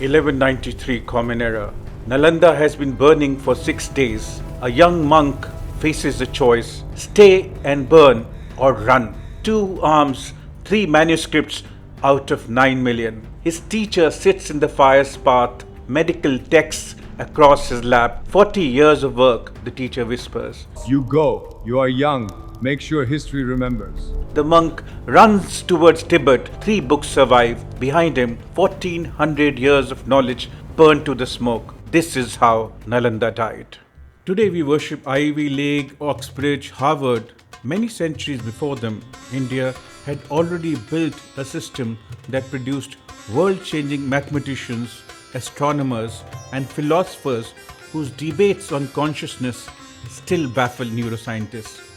1193 Common Era. Nalanda has been burning for 6 days. A young monk faces a choice: stay and burn or run. 2 arms, 3 manuscripts out of 9 million. His teacher sits in the fire's path, medical texts across his lap. 40 years of work, the teacher whispers. You go. You are young. Make sure history remembers. The monk runs towards Tibet. 3 books survive. Behind him, 1400 years of knowledge burned to the smoke. This is how Nalanda died. Today we worship Ivy League, Oxbridge, Harvard. Many centuries before them, India had already built a system that produced world-changing mathematicians, astronomers, and philosophers whose debates on consciousness still baffle neuroscientists.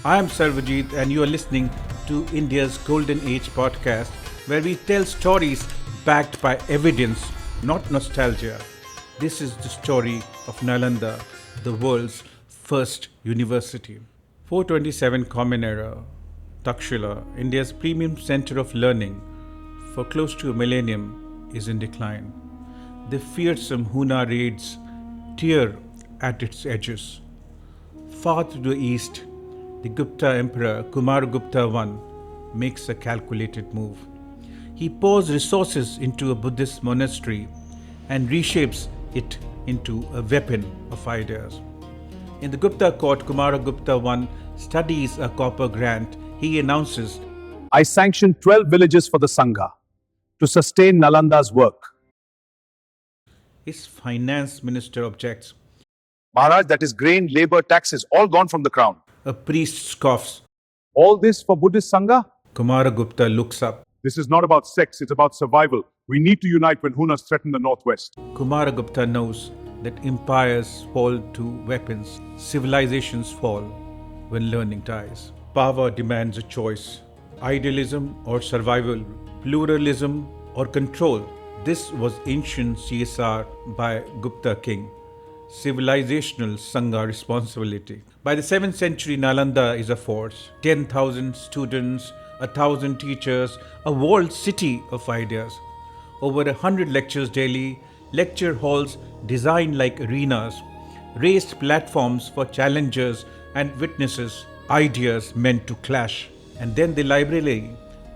I am Sarvajit and you are listening to India's Golden Age podcast, where we tell stories backed by evidence, not nostalgia. This is the story of Nalanda, the world's first university. 427 Common Era, Takshila, India's premium center of learning for close to a millennium, is in decline. The fearsome Huna raids tear at its edges. Far to the east, the Gupta Emperor Kumaragupta I makes a calculated move. He pours resources into a Buddhist monastery and reshapes it into a weapon of ideas. In the Gupta court, Kumaragupta I studies a copper grant. He announces, I sanction 12 villages for the Sangha to sustain Nalanda's work. His finance minister objects. Maharaj, that is grain, labor, taxes, all gone from the crown. A priest scoffs. All this for Buddhist Sangha? Kumaragupta looks up. This is not about sex, it's about survival. We need to unite when Hunas threaten the northwest. Kumaragupta knows that empires fall to weapons, civilizations fall when learning dies. Power demands a choice: idealism or survival, pluralism or control. This was ancient CSR by Gupta king. Civilizational Sangha responsibility. By the 7th century, Nalanda is a force. 10,000 students, 1,000 teachers, a walled city of ideas. Over 100 lectures daily, lecture halls designed like arenas, raised platforms for challengers and witnesses, ideas meant to clash. And then the library,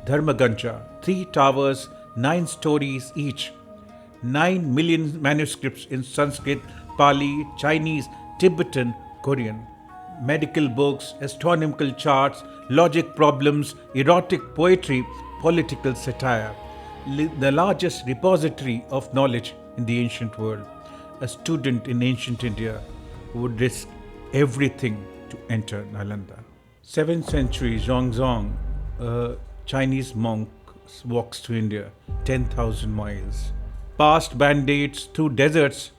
Dharmakirti, 3 towers, 9 stories each, 9 million manuscripts in Sanskrit, Pali, Chinese, Tibetan, Korean. Medical books, astronomical charts, logic problems, erotic poetry, political satire. The largest repository of knowledge in the ancient world. A student in ancient India would risk everything to enter Nalanda. 7th century, Xuanzang, a Chinese monk, walks to India, 10,000 miles. Past band-aids through deserts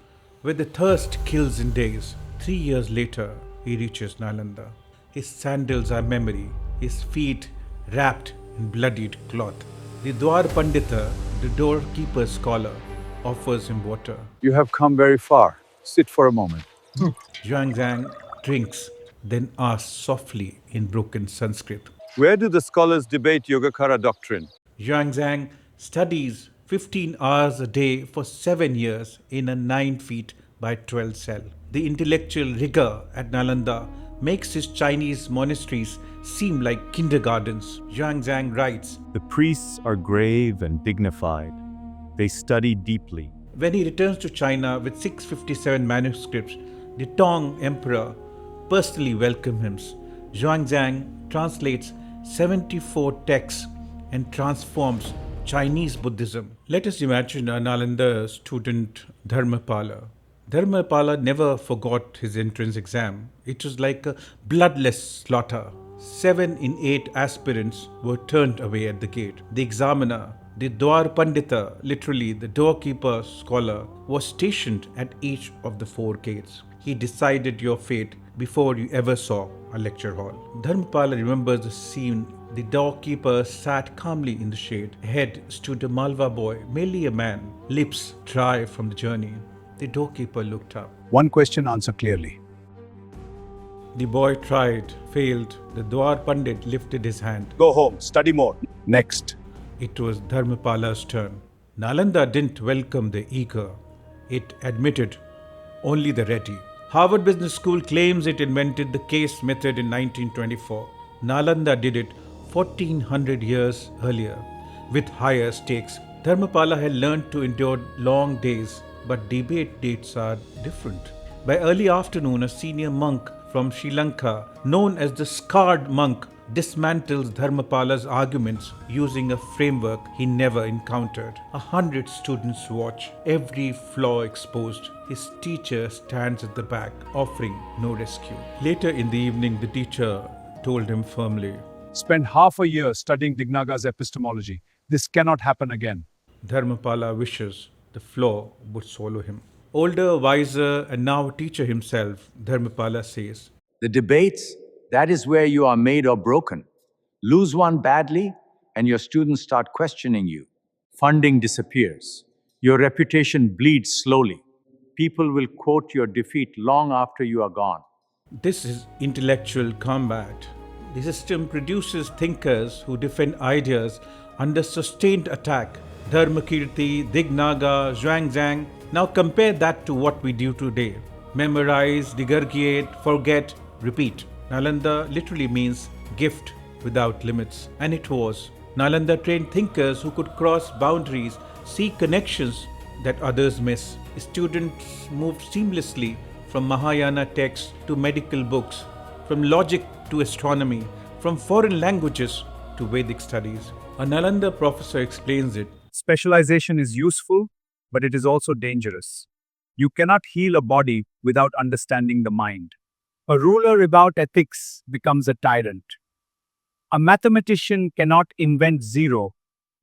where the thirst kills in days. 3 years later, he reaches Nalanda. His sandals are memory, his feet wrapped in bloodied cloth. The Dwar Pandita, the doorkeeper's scholar, offers him water. You have come very far. Sit for a moment. Xuanzang drinks, then asks softly in broken Sanskrit. Where do the scholars debate Yogacara doctrine? Xuanzang studies 15 hours a day for 7 years in a 9 feet by 12 cell. The intellectual rigor at Nalanda makes his Chinese monasteries seem like kindergartens. Xuanzang writes, The priests are grave and dignified. They study deeply. when he returns to China with 657 manuscripts, the Tang Emperor personally welcomes him. Xuanzang translates 74 texts and transforms Chinese Buddhism. Let us imagine a Nalanda student, Dharmapala. Dharmapala never forgot his entrance exam. It was like a bloodless slaughter. 7 in 8 aspirants were turned away at the gate. The examiner, the Dwar Pandita, literally the doorkeeper scholar, was stationed at each of the 4 gates. He decided your fate before you ever saw a lecture hall. Dharmapala remembers the scene. The doorkeeper sat calmly in the shade. Ahead stood a Malwa boy, merely a man, lips dry from the journey. The doorkeeper looked up. One question, answer clearly. The boy tried, failed. The Dwar Pandit lifted his hand. Go home, study more. Next. It was Dharmapala's turn. Nalanda didn't welcome the eager, it admitted only the ready. Harvard Business School claims it invented the case method in 1924. Nalanda did it 1400 years earlier with higher stakes. Dharmapala had learned to endure long days, but debate dates are different. By early afternoon, a senior monk from Sri Lanka, known as the Scarred Monk, dismantles Dharmapala's arguments using a framework he never encountered. 100 students watch, every flaw exposed. His teacher stands at the back, offering no rescue. Later in the evening, the teacher told him firmly, Spend half a year studying Dignaga's epistemology. This cannot happen again. Dharmapala wishes the flaw would swallow him. Older, wiser, and now teacher himself, Dharmapala says, The debates, that is where you are made or broken. Lose one badly, and your students start questioning you. Funding disappears. Your reputation bleeds slowly. People will quote your defeat long after you are gone. this is intellectual combat. The system produces thinkers who defend ideas under sustained attack. Dharmakirti, Dignaga, Xuanzang. Now compare that to what we do today. Memorize, regurgitate, forget, repeat. Nalanda literally means gift without limits. And it was. Nalanda trained thinkers who could cross boundaries, see connections that others miss. Students moved seamlessly from Mahayana texts to medical books, from logic to astronomy, from foreign languages to Vedic studies. A Nalanda professor explains it. Specialization is useful, but it is also dangerous. You cannot heal a body without understanding the mind. A ruler without ethics becomes a tyrant. A mathematician cannot invent zero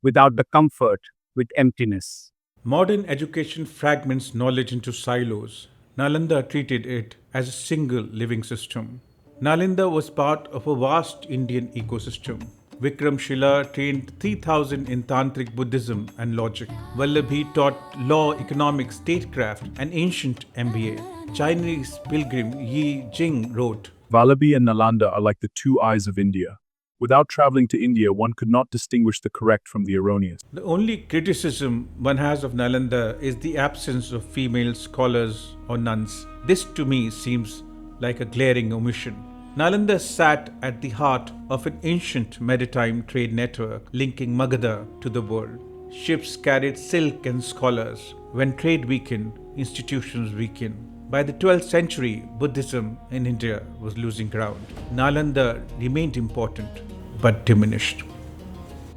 without the comfort with emptiness. Modern education fragments knowledge into silos. Nalanda treated it as a single living system. Nalanda was part of a vast Indian ecosystem. Vikram Shila trained 3000 in Tantric Buddhism and logic. Vallabhi taught law, economics, statecraft, and ancient MBA. Chinese pilgrim Yi Jing wrote, Vallabhi and Nalanda are like the two eyes of India. Without traveling to India, one could not distinguish the correct from the erroneous. The only criticism one has of Nalanda is the absence of female scholars or nuns. This to me seems like a glaring omission. Nalanda sat at the heart of an ancient maritime trade network linking Magadha to the world. Ships carried silk and scholars. When trade weakened, institutions weakened. By the 12th century, Buddhism in India was losing ground. Nalanda remained important, but diminished.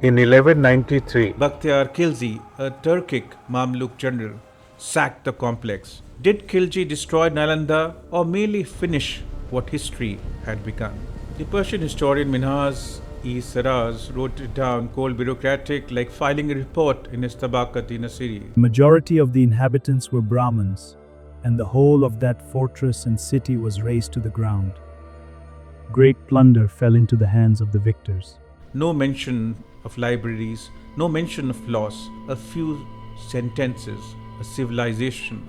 In 1193, Bakhtiyar Khilji, a Turkic Mamluk general, sacked the complex. Did Khilji destroy Nalanda or merely finish what history had begun? The Persian historian Minhaj-e-Saraz wrote it down cold bureaucratic, like filing a report in his Tabakat-i-Nasiri. Majority of the inhabitants were Brahmins, and the whole of that fortress and city was razed to the ground. Great plunder fell into the hands of the victors. No mention of libraries, no mention of laws, a few sentences, a civilization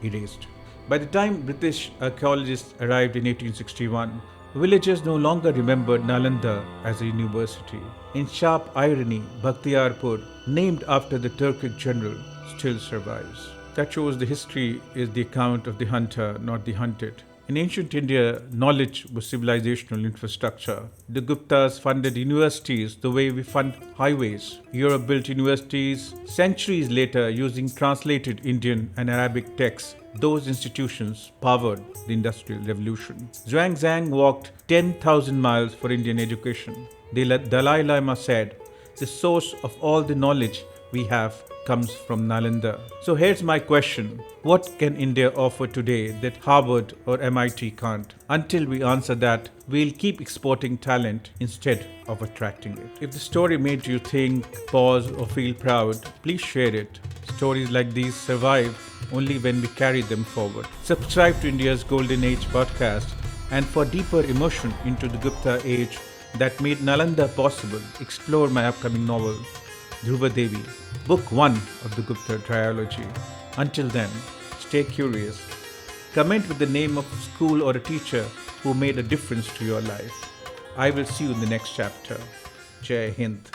erased. By the time British archaeologists arrived in 1861, villagers no longer remembered Nalanda as a university. In sharp irony, Bakhtiyarpur, named after the Turkic general, still survives. That shows the history is the account of the hunter, not the hunted. In ancient India, knowledge was civilizational infrastructure. The Guptas funded universities the way we fund highways. Europe built universities centuries later using translated Indian and Arabic texts. Those institutions powered the Industrial Revolution. Xuanzang walked 10,000 miles for Indian education. The Dalai Lama said, "The source of all the knowledge we have comes from Nalanda." So here's my question. What can India offer today that Harvard or MIT can't? Until we answer that, we'll keep exporting talent instead of attracting it. If the story made you think, pause, or feel proud, please share it. Stories like these survive only when we carry them forward. Subscribe to India's Golden Age podcast, and for deeper immersion into the Gupta age that made Nalanda possible, explore my upcoming novel, Dhruva Devi, Book 1 of the Gupta trilogy. Until then, stay curious. Comment with the name of a school or a teacher who made a difference to your life. I will see you in the next chapter. Jai Hind.